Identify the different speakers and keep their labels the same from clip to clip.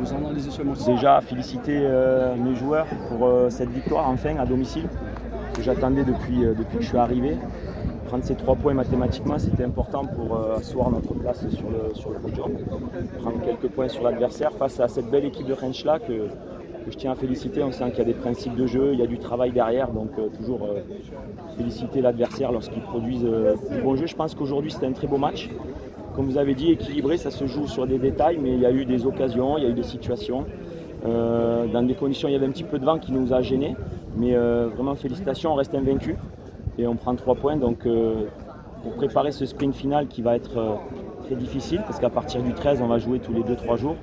Speaker 1: vous en analysez ce match?
Speaker 2: Déjà, féliciter mes joueurs pour cette victoire enfin à domicile que j'attendais depuis que je suis arrivé. Prendre ces 3 points mathématiquement, c'était important pour asseoir notre place sur le podium. Prendre quelques points sur l'adversaire face à cette belle équipe de Rentschler que je tiens à féliciter. On sent qu'il y a des principes de jeu, il y a du travail derrière, donc toujours féliciter l'adversaire lorsqu'ils produisent du bon jeu. Je pense qu'aujourd'hui c'était un très beau match. Comme vous avez dit, équilibré, ça se joue sur des détails, mais il y a eu des occasions, il y a eu des situations. Dans des conditions, il y avait un petit peu de vent qui nous a gênés, mais vraiment félicitations, on reste invaincus et on prend 3 points. Donc pour préparer ce sprint final qui va être très difficile, parce qu'à partir du 13, on va jouer tous les 2-3 jours.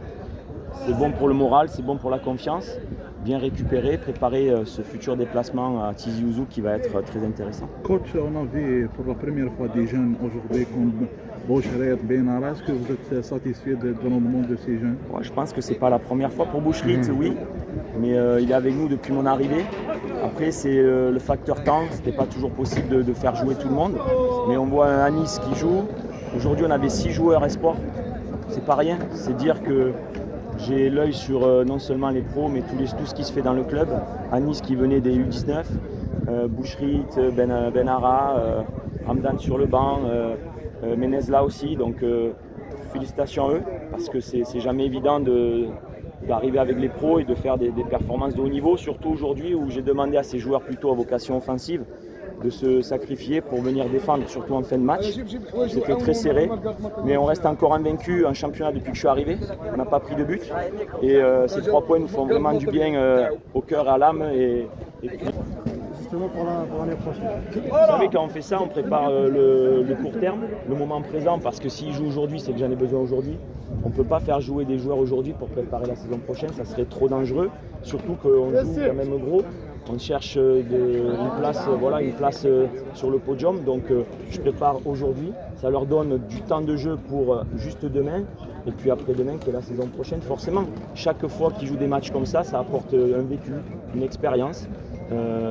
Speaker 2: C'est bon pour le moral, c'est bon pour la confiance. Bien récupérer, préparer ce futur déplacement à Tizi Ouzou qui va être très intéressant.
Speaker 3: Coach, on a vu pour la première fois des jeunes aujourd'hui comme Boucherit, Benara. Est-ce que vous êtes satisfait du rendement de ces jeunes?
Speaker 2: Ouais, je pense que c'est pas la première fois pour Boucherit, oui, mais il est avec nous depuis mon arrivée. Après, c'est le facteur temps, c'était pas toujours possible de faire jouer tout le monde, mais on voit un Anis qui joue. Aujourd'hui, on avait 6 joueurs espoirs, c'est pas rien, c'est dire que j'ai l'œil sur non seulement les pros, mais tout ce qui se fait dans le club. Anis qui venait des U19, Boucherit, Benara, Hamdan sur le banc, Menez là aussi. Donc félicitations à eux, parce que c'est jamais évident d'arriver avec les pros et de faire des performances de haut niveau, surtout aujourd'hui où j'ai demandé à ces joueurs plutôt à vocation offensive de se sacrifier pour venir défendre, surtout en fin de match. C'était très serré, mais on reste encore invaincu en championnat depuis que je suis arrivé. On n'a pas pris de but et ces 3 points nous font vraiment du bien au cœur et à l'âme. Et puis,
Speaker 1: Justement pour l'année prochaine.
Speaker 2: vous savez, quand on fait ça, on prépare le court terme, le moment présent, parce que s'ils jouent aujourd'hui, c'est que j'en ai besoin aujourd'hui. On ne peut pas faire jouer des joueurs aujourd'hui pour préparer la saison prochaine, ça serait trop dangereux, surtout qu'on joue quand même gros. On cherche une place sur le podium, donc je prépare aujourd'hui. Ça leur donne du temps de jeu pour juste demain, et puis après-demain, qui est la saison prochaine. Forcément, chaque fois qu'ils jouent des matchs comme ça apporte un vécu, une expérience.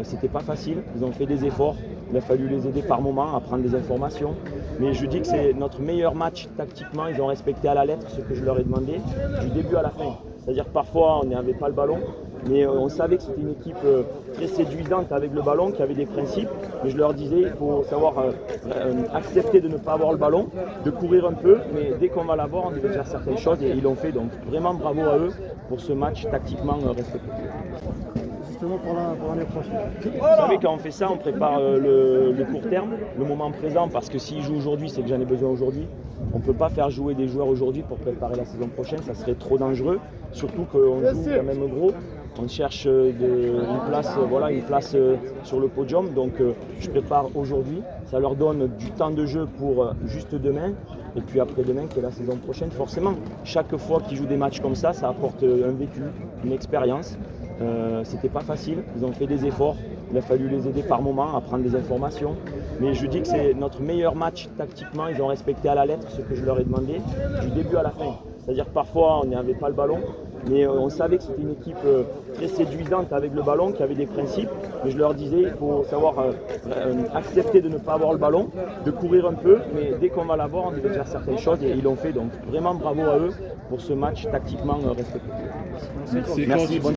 Speaker 2: C'était pas facile, ils ont fait des efforts, il a fallu les aider par moments à prendre des informations. Mais je dis que c'est notre meilleur match tactiquement, ils ont respecté à la lettre ce que je leur ai demandé, du début à la fin. C'est-à-dire que parfois on n'avait pas le ballon, mais on savait que c'était une équipe très séduisante avec le ballon, qui avait des principes. Mais je leur disais, il faut savoir accepter de ne pas avoir le ballon, de courir un peu, mais dès qu'on va l'avoir, on devait faire certaines choses et ils l'ont fait. Donc vraiment bravo à eux pour ce match tactiquement respecté.
Speaker 1: Justement pour l'année prochaine.
Speaker 2: Vous savez, quand on fait ça, on prépare le court terme, le moment présent, parce que s'ils jouent aujourd'hui, c'est que j'en ai besoin aujourd'hui. On ne peut pas faire jouer des joueurs aujourd'hui pour préparer la saison prochaine, ça serait trop dangereux, surtout qu'on joue quand même gros. On cherche une place sur le podium, donc je prépare aujourd'hui. Ça leur donne du temps de jeu pour juste demain, et puis après-demain, qui est la saison prochaine. Forcément, chaque fois qu'ils jouent des matchs comme ça apporte un vécu, une expérience. C'était pas facile, ils ont fait des efforts, il a fallu les aider par moments à prendre des informations. Mais je dis que c'est notre meilleur match tactiquement, ils ont respecté à la lettre ce que je leur ai demandé, du début à la fin. C'est-à-dire que parfois on n'avait pas le ballon, mais on savait que c'était une équipe très séduisante avec le ballon, qui avait des principes. Mais je leur disais, il faut savoir accepter de ne pas avoir le ballon, de courir un peu, mais dès qu'on va l'avoir, on devait faire certaines choses et ils l'ont fait. Donc vraiment bravo à eux pour ce match tactiquement respecté.
Speaker 1: Merci.
Speaker 2: Bonne